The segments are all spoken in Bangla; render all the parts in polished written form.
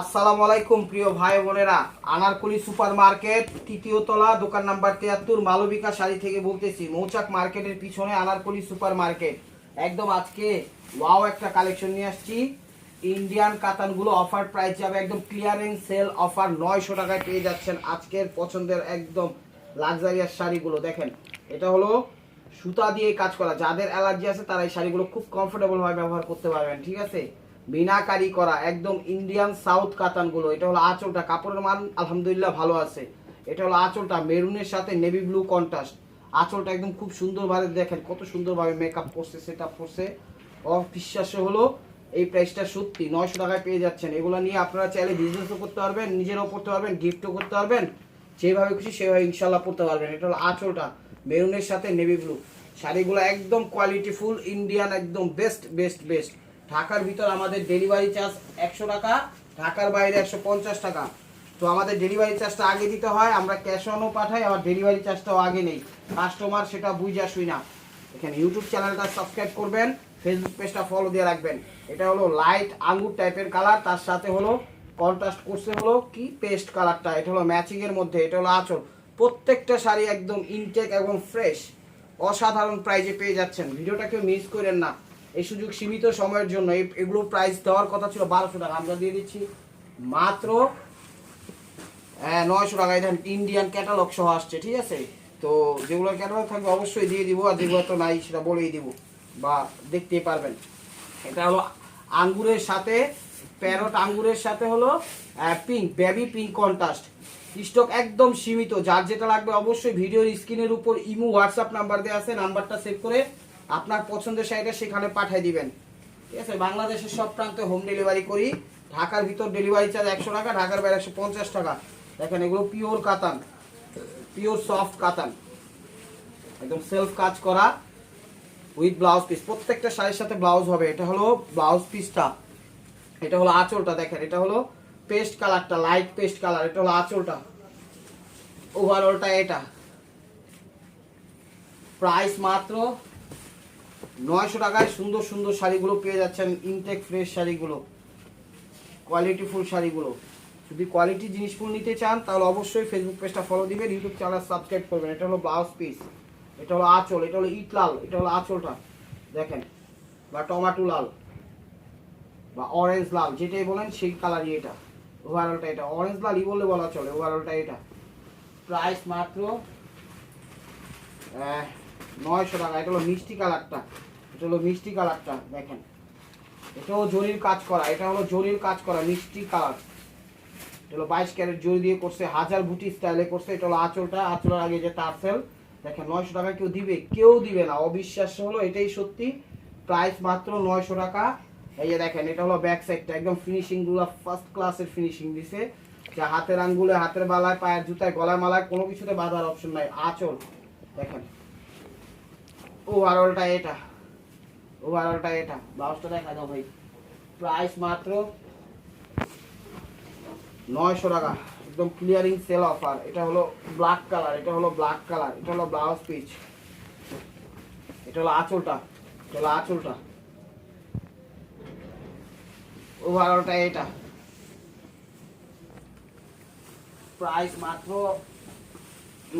আসসালামু আলাইকুম প্রিয় ভাই বোনেরা, আনারকলি সুপার মার্কেট তৃতীয় তলা দোকান নাম্বার 73 মালবিকা শাড়ি থেকে বলতেছি। মৌচাক মার্কেটের পিছনে আনারকলি সুপার মার্কেট। একদম আজকে ওয়াও একটা কালেকশন নিয়ে আসছি। ইন্ডিয়ান কাতানগুলো অফার প্রাইস যাবে, একদম ক্লিয়ারেন্স সেল অফার 900 টাকায় পেয়ে যাচ্ছেন আজকের পছন্দের একদম লাক্সারিয়াস শাড়িগুলো। দেখেন, এটা হলো সুতা দিয়ে কাজ করা। যাদের অ্যালার্জি আছে তারা এই শাড়িগুলো খুব কমফোর্টেবল ভাবে ব্যবহার করতে পারবেন, ঠিক আছে। বিনাকারি করা একদম ইন্ডিয়ান সাউথ কাতানগুলো। এটা হলো আঁচলটা, কাপড়ের মান আলহামদুলিল্লাহ ভালো আছে। এটা হলো আঁচলটা, মেরুনের সাথে নেভি ব্লু কন্ট্রাস্ট। আঁচলটা একদম খুব সুন্দরভাবে, দেখেন কত সুন্দরভাবে মেকআপ করছে, সেট আপ করছে। অবিশ্বাস্য হলো এই প্রাইসটা সত্যি 900 টাকায় পেয়ে যাচ্ছেন। এগুলো নিয়ে আপনারা চাইলে বিজনেসও করতে পারবেন, নিজেরাও পড়তে পারবেন, গিফটও করতে পারবেন, যেভাবে খুশি সেভাবে ইনশাল্লাহ পড়তে পারবেন। এটা হলো আঁচলটা, মেরুনের সাথে নেভি ব্লু। শাড়িগুলো একদম কোয়ালিটিফুল ইন্ডিয়ান, একদম বেস্ট বেস্ট বেস্ট। ঢাকার ভিতর আমাদের ডেলিভারি চার্জ 100 টাকা, ঢাকার বাইরে 150 টাকা। তো আমাদের ডেলিভারি চার্জটা আগে দিতে হয়, আমরা ক্যাশ অনও পাঠাই, আবার ডেলিভারি চার্জটাও আগে নেই। কাস্টমার সেটা বুঝা শুই না। এখানে ইউটিউব চ্যানেলটা সাবস্ক্রাইব করবেন, ফেসবুক পেজটা ফলো দিয়ে রাখবেন। এটা হলো লাইট আঙ্গুর টাইপের কালার, তার সাথে হলো কন্ট্রাস্ট করছে হলো কি পেস্ট কালারটা। এটা হলো ম্যাচিং এর মধ্যে। এটা হলো আঁচল। প্রত্যেকটা শাড়ি একদম ইনটেক এবং ফ্রেশ, অসাধারণ প্রাইজে পেয়ে যাচ্ছেন। ভিডিওটা কেউ মিস করেন না, এই সুযোগ সীমিত সময়ের জন্য। এগুলো প্রাইস দেওয়ার কথা ছিল 1200 টাকা, আমরা দিয়ে দিচ্ছি মাত্র 900 টাকায়। দেখেন ইন্ডিয়ান ক্যাটালগ সহ আসছে, ঠিক আছে। তো যেগুলো ক্যাটালগ থাকবে অবশ্যই দিয়ে দিব, আর যেগুলো তো নাই সেটা বলেই দিব বা দেখতেই পারবেন। এটা হলো আঙ্গুরের সাথে, প্যারট আঙ্গুরের সাথে হলো pink, baby pink contrast. Stock একদম সীমিত, যার যেটা লাগবে অবশ্যই ভিডিওর স্ক্রিনের উপর ইমো হোয়াটসঅ্যাপ নাম্বার দেওয়া আছে, নাম্বারটা সেভ করে আপনার পছন্দের শাড়িটা সেখানে পাঠিয়ে দিবেন, ঠিক আছে। বাংলাদেশের সব প্রান্তে হোম ডেলিভারি করি। ঢাকার ভিতর ডেলিভারি চার্জ 100 টাকা, ঢাকার বাইরে 150 টাকা। দেখেন এগুলো পিওর কাতান, পিওর সফট কাতান, একদম সেলফ কাজ করা উইথ ব্লাউজ পিস। প্রত্যেকটা শাড়ির সাথে ব্লাউজ হবে। এটা হলো ব্লাউজ পিসটা, এটা হলো আঁচলটা। দেখেন এটা হলো পেস্ট কালারটা, লাইট পেস্ট কালার। এটা হলো আঁচলটা, ওভারঅলটা এটা। প্রাইস মাত্র 900 টাকায় সুন্দর সুন্দর শাড়িগুলো পেয়ে যাচ্ছেন। ইনটেক ফ্রেশ শাড়িগুলো, কোয়ালিটিফুল শাড়িগুলো। যদি কোয়ালিটি জিনিসগুলো নিতে চান তাহলে অবশ্যই ফেসবুক পেজটা ফলো দিবেন, ইউটিউব চ্যানেল সাবস্ক্রাইব করবেন। এটা হলো ব্লাউজ পিস, এটা হলো আঁচল, এটা হলো ইট লাল, এটা হলো আঁচলটা দেখেন, বা টমেটো লাল বা অরেঞ্জ লাল, যেটাই বলেন সেই কালারই এটা। ওভারঅলটা এটা, অরেঞ্জ লালই বললে বলা চলে। ওভারঅলটা এটা। প্রাইস মাত্র 900 টাকা। এটা হলো মিষ্টি কালারটা, এটা হলো মিষ্টি কালারটা দেখেন, এটাও জরির কাজ করা। এটা হলো জরির কাজ করা মিষ্টি কালার। এটা হলো 22 ক্যারেট জরি দিয়ে করছে, হাজার বুটি স্টাইলে করছে। এটা হলো আঁচলটা, আঁচলের আগে যে টার্সেল দেখেন। 900 টাকা কেউ দিবে? কেউ দিবে না। অবিশ্বাস্য হলো এটাই সত্যি। প্রাইস মাত্র 900 টাকা। এই যে দেখেন, এটা হলো ব্যাক সাইডটা, একদম ফিনিশিং গুলো ফার্স্ট ক্লাসের ফিনিশিং দিছে। যা হাতের আঙ্গুলে, হাতের বালায়, পায়ের জুতায়, গলায় মালায় কোনো কিছুতে বাঁধার অপশন নাই। আঁচল দেখেন, ওভারঅলটা এটা, ওভারঅলটা এটা। ব্লাউজটা দেখা দাও ভাই। প্রাইস মাত্র 900 টাকা, একদম ক্লিয়ারিং সেল অফার। এটা হলো ব্ল্যাক কালার, এটা হলো ব্ল্যাক কালার, এটা হলো ব্লাউজ পিস, এটা হলো আঁচলটা, এটা হলো আঁচলটা, ওভারঅলটা এটা। প্রাইস মাত্র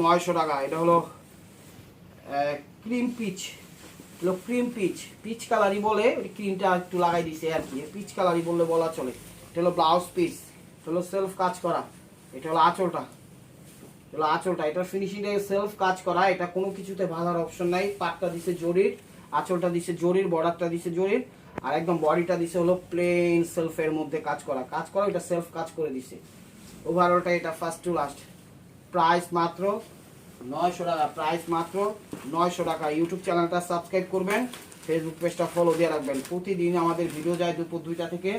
900 টাকা। এটা হলো ক্রিম পিচ, হলো ক্রিম পিচ, পিচ কালারই বলে, ওই ক্রিমটা একটু লাগাই দিছে আর কি, পিচ কালারই বললে বলা চলে। এটা হলো ব্লাউজ পিস, এটা হলো সেলফ কাজ করা। এটা হলো আঁচলটা, এটা হলো আঁচলটা। এটা ফিনিশিংটা সেলফ কাজ করা, এটা কোনো কিছুতে ভাঙার অপশন নাই। পাটটা দিছে জরির, আঁচলটা দিছে জরির, বর্ডারটা দিছে জরির, আর একদম বডিটা দিছে হলো প্লেন সেলফের মধ্যে কাজ করা। কাজ করা, এটা সেলফ কাজ করে দিছে। ওভারঅলটা এটা ফার্স্ট টু লাস্ট। প্রাইস মাত্র 900 টাকা, প্রাইস মাত্র 900 টাকা। ইউটিউব চ্যানেলটা সাবস্ক্রাইব করবেন, ফেসবুক পেজটা ফলো দিয়ে রাখবেন। প্রতিদিন আমাদের ভিডিও যায় দুপুর 2টা থেকে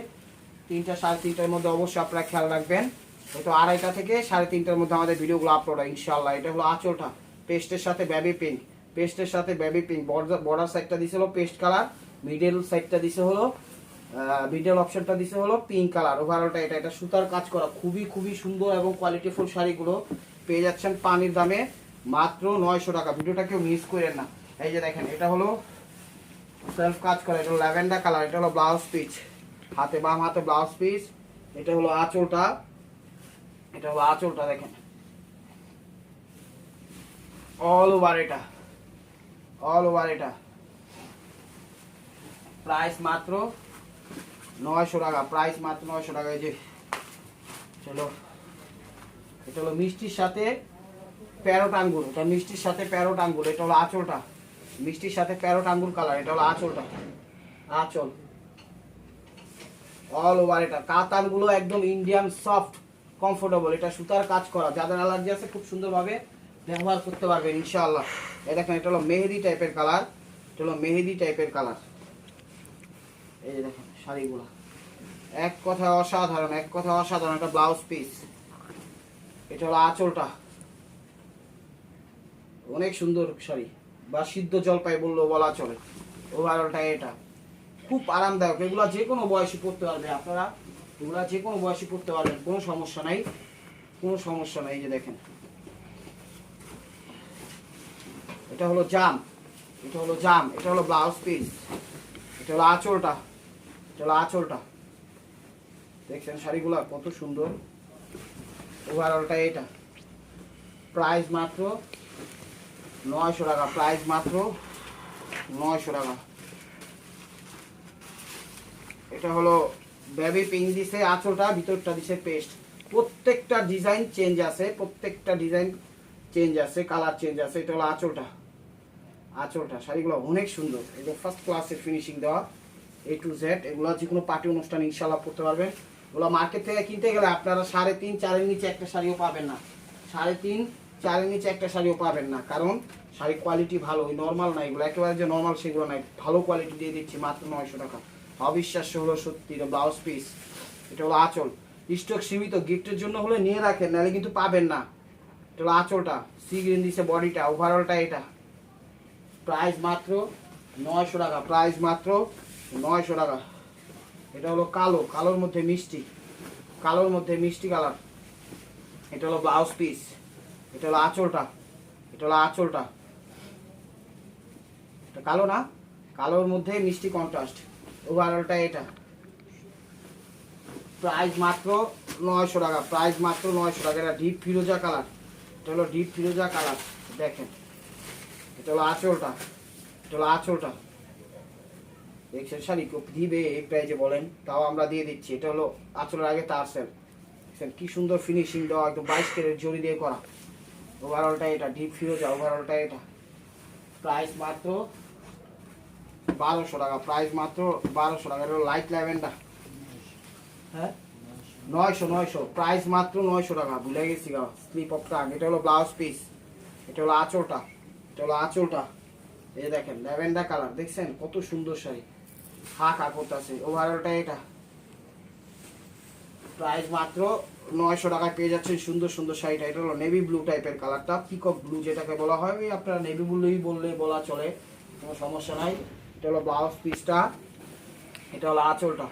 3টা, 3:30টার মধ্যে। অবশ্যই আপনারা খেয়াল রাখবেন, হয়তো 2:30 থেকে 3:30টার মধ্যে আমাদের ভিডিওগুলো আপলোড হয় ইনশাল্লাহ। এটা হলো আঁচলটা, পেস্টের সাথে বেবি পিঙ্ক, পেস্টের সাথে বেবি পিঙ্ক। বর্ডার সাইডটা দিছে হলো পেস্ট কালার, মিডল সাইডটা দিছে হলো মিডল অপশনটা দিছে হলো পিঙ্ক কালার। ওভারঅলটা এটা। এটা সুতার কাজ করা, খুবই খুবই সুন্দর এবং কোয়ালিটিফুল শাড়িগুলো পেয়ে যাচ্ছেন পানির দামে মাত্র 900 টাকা। ভিডিওটা কেউ মিস করেন না। এই যে দেখেন, এটা হলো সেলফ কাজ করা, এটা হলো ল্যাভেন্ডার কালার, এটা হলো ব্লাউজ পিস, হাতে বাম হাতে ব্লাউজ পিস, এটা হলো আঁচলটা, এটা হলো আঁচলটা দেখেন, অল ওভার এটা, অল ওভার এটা। প্রাইস মাত্র 900 টাকা, প্রাইস মাত্র 900 টাকা। এই যে চলো, এটা হলো মিষ্টির সাথে প্যারট আঙ্গুর, এটা মিষ্টির সাথে প্যারট আঙ্গুর। এটা হলো আঁচলটা, মিষ্টির সাথে প্যারট আঙ্গুর কালার। এটা হলো আঁচলটা, আঁচল অল ওভার এটা। কাতানগুলো একদম ইন্ডিয়ান সফট কমফোর্টেবল। এটা সুতার কাজ করা, যাদের অ্যালার্জি আছে খুব সুন্দরভাবে ব্যবহার করতে পারবেন ইনশাআল্লাহ। এই দেখেন, এটা হলো মেহেদি টাইপের কালার, এটা হলো মেহেদি টাইপের কালার। এই যে দেখেন শাড়িগুলো এক কথা অসাধারণ, এক কথা অসাধারণ। একটা ব্লাউজ পিস, এটা হলো আঁচলটা, অনেক সুন্দর শাড়ি, বা সিদ্ধ জলপাই বললেও বলা চলে। ওভারঅলটা এটা খুব আরামদায়ক। এগুলো যে কোনো বয়সী পড়তে পারবে আপনারা, এগুলো যে কোনো বয়সী পড়তে পারবেন, কোনো সমস্যা নাই, কোনো সমস্যা নাই। এই যে দেখেন, এটা হলো জাম, এটা হলো জাম, এটা হলো ব্লাউজ পিস, এটা হলো আঁচলটা, এটা হলো আঁচলটা। দেখছেন শাড়িগুলো কত সুন্দর। ওভারঅলটা এটা। প্রাইস মাত্র 900 টাকা, প্রাইস মাত্র 900 টাকা। এটা হলো বেবি পিঙ্ক দিছে আঁচলটা, ভিতরটা দিছে পেস্ট। প্রত্যেকটা ডিজাইন চেঞ্জ আছে, প্রত্যেকটা ডিজাইন চেঞ্জ আছে, কালার চেঞ্জ আছে। এটা হলো আঁচলটা, আঁচলটা। শাড়িগুলো অনেক সুন্দর, এটা ফার্স্ট ক্লাসের ফিনিশিং দেওয়া, A to Z। এগুলো যে কোনো পার্টি অনুষ্ঠান ইনশাল্লাহ পড়তে পারবেন। এগুলো মার্কেট থেকে কিনতে গেলে আপনারা 3.5-4 নিচে একটা শাড়িও পাবেন না, 3.5-4 নিচে একটা শাড়িও পাবেন না, কারণ শাড়ির কোয়ালিটি ভালো, ওই নর্মাল না এগুলো, একেবারে যে নর্মাল সেগুলো নাই, ভালো কোয়ালিটি দিয়ে দিচ্ছি মাত্র 900 টাকা। অবিশ্বাস্য হলো সত্যি। এটা ব্লাউজ পিস, এটা হলো আঁচল। স্টক সীমিত, গিফটের জন্য হলে নিয়ে রাখেন, নাহলে কিন্তু পাবেন না। এটা হলো আঁচলটা, সি গ্রিন দিছে বডিটা, ওভারঅলটা এটা। প্রাইস মাত্র 900 টাকা, প্রাইস মাত্র 900 টাকা। এটা হলো কালো, কালোর মধ্যে মিষ্টি, কালোর মধ্যে মিষ্টি কালার। এটা হলো ব্লাউজ পিস, এটা হলো আঁচলটা, এটা হলো আঁচলটা। এটা কালো না, কালোর মধ্যে মিষ্টি কন্ট্রাস্ট। ওভারঅলটা এটা। প্রাইস মাত্র 900 টাকা, প্রাইস মাত্র 900 টাকা। এটা ডিপ ফিরোজা কালার, এটা হলো ডিপ ফিরোজা কালার। দেখেন, এটা হলো আঁচলটা, এটা হলো আঁচলটা। দেখছেন শাড়ি দিবে এই প্রাইজে বলেন, তাও আমরা দিয়ে দিচ্ছি। এটা হলো আঁচলের আগে টার্সেল, দেখছেন কি সুন্দর ফিনিশিং দেওয়া, একদম 22 ক্যারেট জরি দিয়ে করা। ওভারঅলটা এটা ডিপ ফিরোজা, ওভারঅলটা এটা। প্রাইস মাত্র 1200 টাকা, প্রাইস মাত্র 1200 টাকা। এটা হলো লাইট ল্যাভেন্ডার, হ্যাঁ 900, প্রাইস মাত্র 900 টাকা। ভুলে গেছি গা, স্লিপ অফ টাং। এটা হলো ব্লাউজ পিস, এটা হলো আঁচলটা, এটা হলো আঁচলটা। এই দেখেন ল্যাভেন্ডার কালার, দেখছেন কত সুন্দর শাড়ি, হা খা করতেছে। ওভারঅলটা এটা। প্রাইস মাত্র 900 টাকায় পেয়ে যাচ্ছেন সুন্দর সুন্দর শাড়িটা। এটা হলো নেভি ব্লু টাইপের কালারটা, পিকক ব্লু যেটাকে বলা হয়, ওই আপনারা নেভি ব্লুই বললে বলা চলে, কোনো সমস্যা নাই। এটা হলো ব্লাউজ পিসটা, এটা হলো আঁচলটা।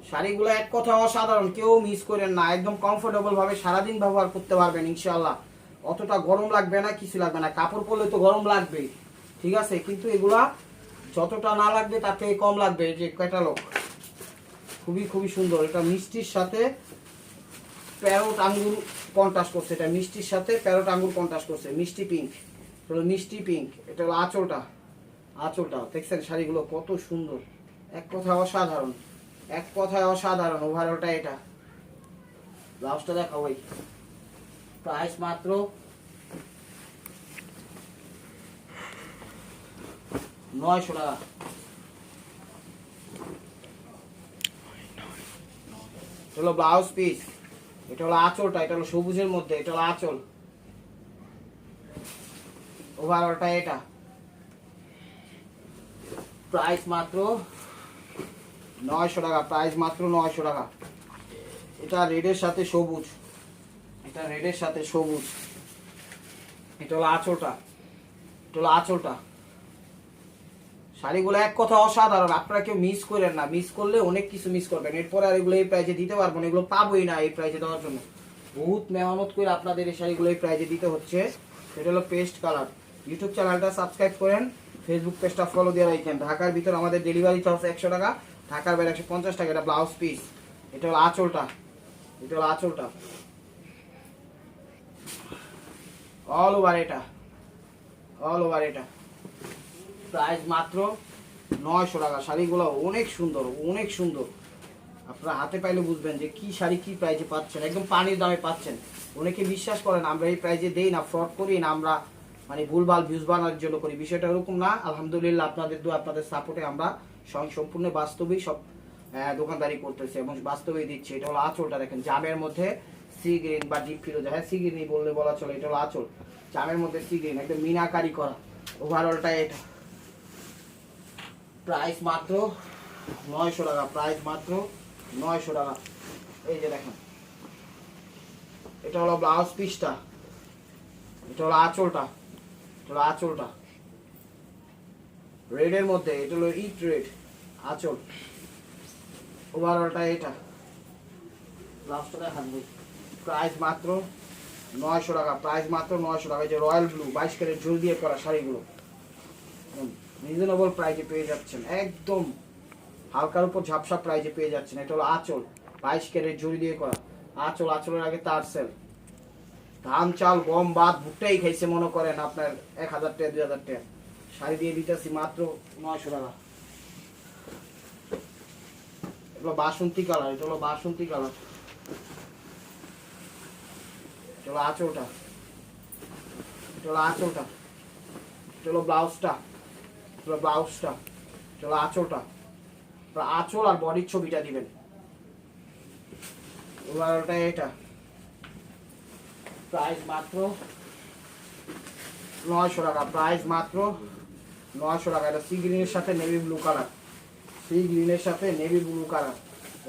শাড়িগুলো এক কথা অসাধারণ, কেউ মিস করেন না, একদম কমফোর্টেবল ভাবে সারাদিন ব্যবহার করতে পারবেন ইনশাআল্লাহ। অতটা গরম লাগবে না, কিছু লাগবে না। কাপড় পরলে তো গরম লাগবে, ঠিক আছে, কিন্তু এগুলা যতটা না লাগবে তার থেকে কম লাগবে। এই যে ক্যাটালগ খুবই খুবই সুন্দর। এটা মিষ্টির সাথে প্যারট আঙ্গুর কন্ট্রাস্ট করছে, এটা মিষ্টির সাথে প্যারট আঙ্গুর কন্ট্রাস্ট করছে, মিষ্টি পিঙ্ক। এটা হলো মিষ্টি পিঙ্ক, এটা হলো আঁচলটা, আঁচলটা। দেখছেন শাড়িগুলো কত সুন্দর, এক কথায় অসাধারণ, এক কথায় অসাধারণ। ওভারঅলটা এটা। ব্লাউজটা দেখা ওই। প্রাইস মাত্র 900 টাকা। এটা হলো ব্লাউজ পিস, এটা হলো আঁচলটা, এটা হলো সবুজের মধ্যে, এটা হলো আঁচল। ওভারঅলটা এটা। প্রাইস মাত্র 900 টাকা, প্রাইস মাত্র 900 টাকা। এটা রেডের সাথে সবুজ, এটা রেডের সাথে সবুজ। এটা হলো আঁচলটা, এটা হলো আঁচলটা। শাড়িগুলো এক কথা অসাধারণ, আপনারা কেউ মিস করেন না, মিস করলে অনেক কিছু মিস করবেন। এরপরে আর এগুলো এই প্রাইজে দিতে পারবো না, এগুলো পাবোই না এই প্রাইজে দেওয়ার জন্য। বহুত মেহনত করে আপনাদের এই শাড়িগুলো এই প্রাইজে দিতে হচ্ছে। এটা হলো পেস্ট কালার। ইউটিউব চ্যানেলটা সাবস্ক্রাইব করেন, ফেসবুক পেজটা ফলো দিয়ে রাখেন। ঢাকার ভিতর আমাদের ডেলিভারি চার্জ 100 টাকা, ঢাকার বাইরে 150 টাকা। এটা ব্লাউজ পিস, এটা হলো আঁচলটা, এটা হলো আঁচলটা, অল ওভার এটা, অল ওভার এটা। প্রাইস মাত্র 900 টাকা। শাড়িগুলো অনেক সুন্দর, অনেক সুন্দর। আপনারা হাতে পাইলে বুঝবেন যে কি শাড়ি কি প্রাইজে পাচ্ছেন, একদম পানির দামে পাচ্ছেন। অনেকে বিশ্বাস করেন আমরা এই প্রাইজে দেই না, ফ্রড করি না, আমরা মানে ভুলভাল ভিউজ বানানোর জন্য করি। বিষয়টা এরকম না। আলহামদুলিল্লাহ আপনাদের দোয়া, আপনাদের সাপোর্টে আমরা সম্পূর্ণ বাস্তবেই সব দোকানদারি করতেছি এবং বাস্তবেই দিচ্ছি। এটা হলো আঁচলটা দেখেন, জামের মধ্যে সি গ্রিন বা ডিপ ফিরোজা, হ্যাঁ সি গ্রিনই বললে বলা চলে। এটা হলো আঁচল, জামের মধ্যে সি গ্রিন, একদম মিনাকারি করা। ওভারঅলটা এটা। প্রাইস মাত্র 900 টাকা, প্রাইস মাত্র 900 টাকা। এই যে দেখেন, এটা হলো ব্লাউজ পিসটা, এটা হলো আঁচলটা, এটা হলো আঁচলটা রেডের মধ্যে, এটা হলো ইট রেড আঁচল। ওভারঅলটা এটা। ব্লাউজটা দেখান ভাই। প্রাইস মাত্র 900 টাকা, প্রাইস মাত্র 900 টাকা। এই যে রয়্যাল ব্লু 22 ক্যারেট জুল দিয়ে করা শাড়িগুলো রিজনেবল প্রাইজে পেয়ে যাচ্ছেন, একদম হালকার উপর ঝাপসা প্রাইজে পেয়ে যাচ্ছেন। এটা হলো আঁচল, 22 ক্যারেট জুড়ি দিয়ে করা আঁচল। আঁচলের আগে তার সেল। ধান চাল গম বাদ ভুট্টাই খাইছে মনে করেন আপনার 1000 টাকা 2000 টাকা শাড়ি দিয়ে দিতেছি মাত্র 900 টাকা। এগুলো বাসন্তী কালার, এটা হলো বাসন্তী কালার। এটা হলো আঁচলটা, এটা হলো আঁচলটা, এটা হলো ব্লাউজটা, এটা হলো ব্লাউজটা, এটা হলো আঁচলটা। আঁচল আর বডির ছবিটা দিবেন। ওভারঅলটা এটা। প্রাইস মাত্র 900 টাকা, প্রাইস মাত্র 900 টাকা। এটা সি গ্রিনের সাথে নেভি ব্লু কালার, সি গ্রিনের সাথে নেভি ব্লু কালার।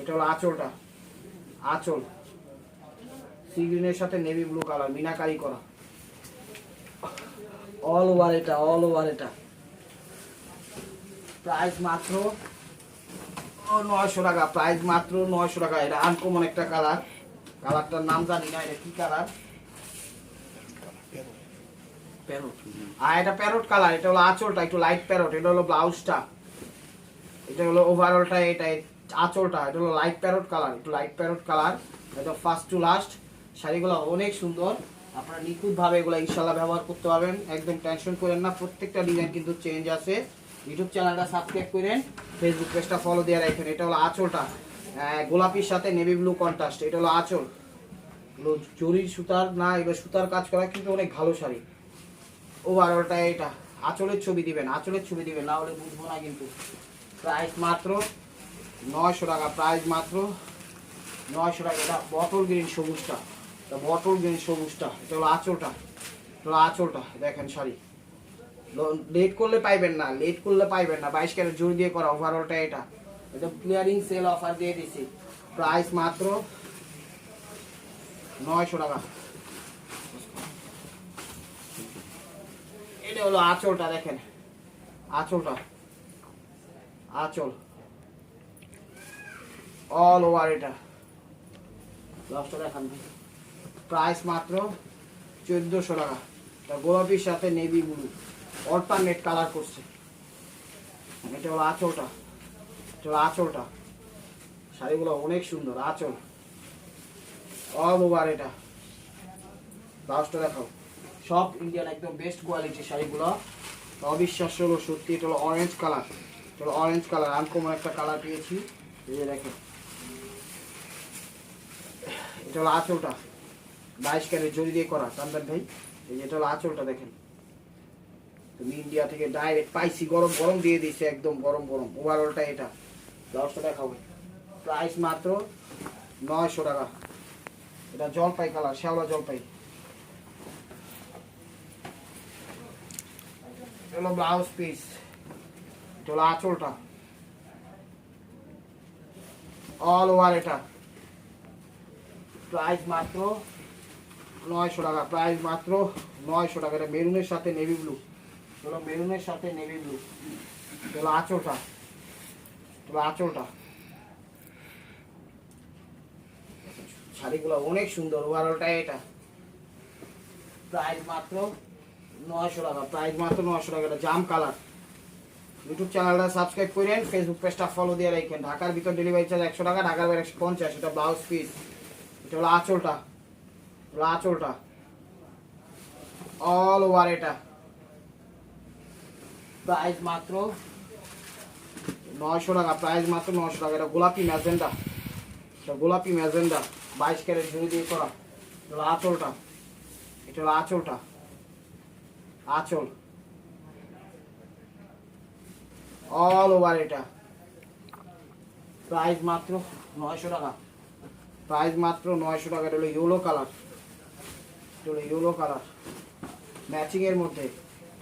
এটা হলো আঁচলটা, আঁচল সি গ্রিনের সাথে নেভি ব্লু কালার মিনাকারি করা। অল ওভার এটা, অল ওভার এটা। প্রাইস মাত্র 900 টাকা, প্রাইস মাত্র 900 টাকা। এটা আনকমন একটা কালার, কালারটার নাম জানি না, এটা কি কালার, প্যারট। আর এটা প্যারট কালার। এটা হলো আঁচলটা, একটু লাইট প্যারট। এটা হলো ব্লাউজটা, এটা হলো ওভারঅলটা এটা। আঁচলটা এটা হলো লাইট প্যারট কালার, একটু লাইট প্যারট কালার। এটা ফার্স্ট টু লাস্ট। শাড়িগুলো অনেক সুন্দর, আপনারা নিখুঁতভাবে এগুলো ইনশাল্লাহ ব্যবহার করতে পারবেন, একদম টেনশন করেন না। প্রত্যেকটা ডিজাইন কিন্তু চেঞ্জ আছে। ইউটিউব চ্যানেলটা সাবস্ক্রাইব করেন, ফেসবুক পেজটা ফলো দিয়ে রাখেন। এটা হলো আঁচলটা, গোলাপির সাথে নেভি ব্লু কন্ট্রাস্ট। এটা হলো আঁচল, জরির সুতার না, এবার সুতার কাজ করা কিন্তু অনেক ভালো শাড়ি। ওভারঅলটা এটা। আঁচলের ছবি দিবেন, আঁচলের ছবি দিবেন, না হলে বুঝবো না কিন্তু। প্রাইস মাত্র 900 টাকা, প্রাইস মাত্র 900 টাকা। এটা বটল গ্রিন সবুজটা, এটা বটল গ্রিন সবুজটা। এটা হলো আঁচলটা, এটা হলো আঁচলটা। দেখেন শাড়ি লেট করলে পাইবেন না, লেট করলে পাইবেন না। 22 ক্যারেট জোর দিয়ে করা। ওভারঅলটা এটা, এটা ক্লিয়ারিং সেল অফার দিয়ে দিছি। প্রাইস মাত্র 900 টাকা। এটা হলো আঁচলটা, দেখেন আঁচলটা, আঁচল অল ওভার এটা। দশটা দেখান। প্রাইস মাত্র 1400 টাকা। গোলাপির সাথে নেভি ব্লু অল্টারনেট কালার করছে। এটা হলো আঁচলটা, এটা হলো আঁচলটা। শাড়িগুলো অনেক সুন্দর। আঁচল অল ওভার এটা। ব্লাউজটা দেখাও। সব ইন্ডিয়ান একদম বেস্ট কোয়ালিটির শাড়িগুলো, অবিশ্বাস্য সত্যি। এটা হলো অরেঞ্জ কালার, এটা হলো অরেঞ্জ কালার, আনকমন একটা কালার পেয়েছি। এই যে দেখেন, এটা হলো আঁচলটা, 22 ক্যারেট জরি দিয়ে করা চান্দান ভাই। এই যে এটা হলো আঁচলটা, দেখেন তুমি ইন্ডিয়া থেকে ডাইরেক্ট পাইছি, গরম গরম দিয়ে দিচ্ছে, একদম গরম গরম। ওভারঅলটা এটা। ব্লাউজটা দেখাবো। প্রাইস মাত্র 900 টাকা। এটা জলপাই কালার, শ্যাওলা জলপাই। হলো ব্লাউজ পিস, এটা হলো আঁচলটা, অল ওভার এটা। প্রাইস মাত্র 900 টাকা, প্রাইস মাত্র 900 টাকা। এটা মেরুনের সাথে নেভি ব্লু, হলো মেরুনের সাথে নেভি ব্লু। হলো আঁচলটা, হলো আঁচলটা। শাড়িগুলো অনেক সুন্দর। ওভারঅলটা এটা। প্রাইস মাত্র 900 টাকা, প্রাইস মাত্র 900 টাকা। এটা জাম কালার, ইউটিউব চ্যানেলটা সাবস্ক্রাইব করেন, ফেসবুক পেজটা ফলো দিয়ে রাখেন। ঢাকার ভিতর ডেলিভারি চার্জ 100 টাকা, ঢাকার বাইরে 150। এটা ব্লাউজ পিস, এটা হলো আঁচলটা, আঁচলটা অল ওভার। এটা প্রাইস মাত্র 900 টাকা, প্রাইস মাত্র 900 টাকা। এটা গোলাপি ম্যাজেন্ডা, এটা গোলাপি ম্যাজেন্ডা 22 ক্যারেট জুড়ি দিয়ে করা। এটা হলো আঁচলটা, এটা হলো আঁচলটা, আঁচল অল ওভার। এটা প্রাইস মাত্র 900 টাকা, প্রাইস মাত্র 900 টাকা। এটা হলো ইয়েলো কালার, এটা হলো ইয়েলো কালার ম্যাচিং এর মধ্যে।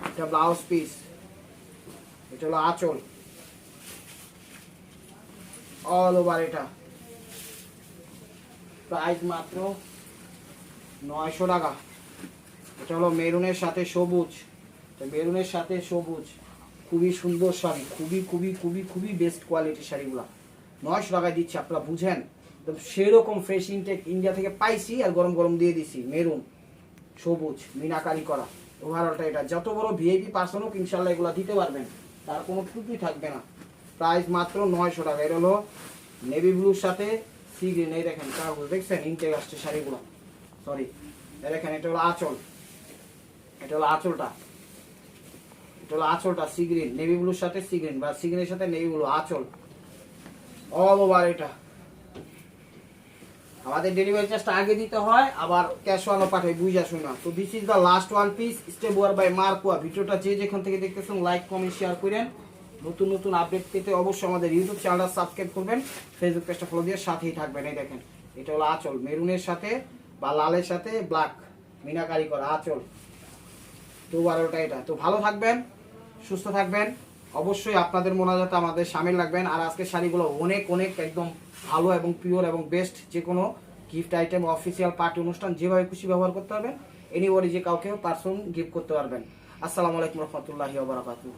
এটা ব্লাউজ পিস, এটা হলো আঁচল অল ওভার। এটা প্রাইস মাত্র 900 টাকা। এটা হলো মেরুনের সাথে সবুজ, মেরুনের সাথে সবুজ, খুবই সুন্দর শাড়ি, খুবই খুবই খুবই খুবই বেস্ট কোয়ালিটির শাড়িগুলো 900 টাকায় দিচ্ছি। আপনারা বুঝেন, সেরকম ফ্রেশ ইনটেক ইন্ডিয়া থেকে পাইছি আর গরম গরম দিয়ে দিছি। মেরুন সবুজ মিনাকারি করা ওভারঅলটা। এটা যত বড় ভিআইপি পার্সন হোক ইনশাল্লাহ এগুলো দিতে পারবেন, তার কোনো ত্রুটি থাকবে না। প্রাইস মাত্র 900 টাকা। এটা হলো নেভি ব্লুর সাথে সি গ্রিন। এই দেখেন কাগজ দেখছেন, ইনটেক আসছে শাড়িগুলো, সরি। দেখেন এটা হলো আঁচল, এটা হলো আঁচলটা, এটা হলো আঁচলটা সি গ্রিন, নেভি ব্লুর সাথে সি গ্রিন বা সি গ্রিনের সাথে নেভি ব্লু, আঁচল অল ওভার। এটা আমাদের ডেলিভারি চার্জটা আগে দিতে হয়, আবার ক্যাশ অনও পাঠাই, বুঝা শোনা। তো this is the last one piece, step ওয়ার বাই মার্কোয়া। ভিডিওটা যে যেখান থেকে দেখতেছেন লাইক কমেন্ট শেয়ার করেন। নতুন নতুন আপডেট পেতে অবশ্যই আমাদের ইউটিউব চ্যানেলটা সাবস্ক্রাইব করবেন, ফেসবুক পেজটা ফলো দিয়ে সাথেই থাকবেন। এই দেখেন এটা হলো আঁচল, মেরুনের সাথে বা লালের সাথে ব্ল্যাক মিনাকারি করা আঁচল। তো 12টা এটা। তো ভালো থাকবেন, সুস্থ থাকবেন, অবশ্যই আপনাদের মোনাজাতে আমাদের সামিল রাখবেন। আর আজকের শাড়িগুলো অনেক অনেক একদম ভালো এবং পিওর এবং বেস্ট। যে কোনো গিফট আইটেম, অফিসিয়াল পার্টি অনুষ্ঠান যেভাবে খুশি ব্যবহার করতে পারবেন, এনিবডি যে কাউকে পার্সন গিফট করতে পারবেন। আসসালামু আলাইকুম রহমতুল্লাহি ওয়া বারাকাতুহু।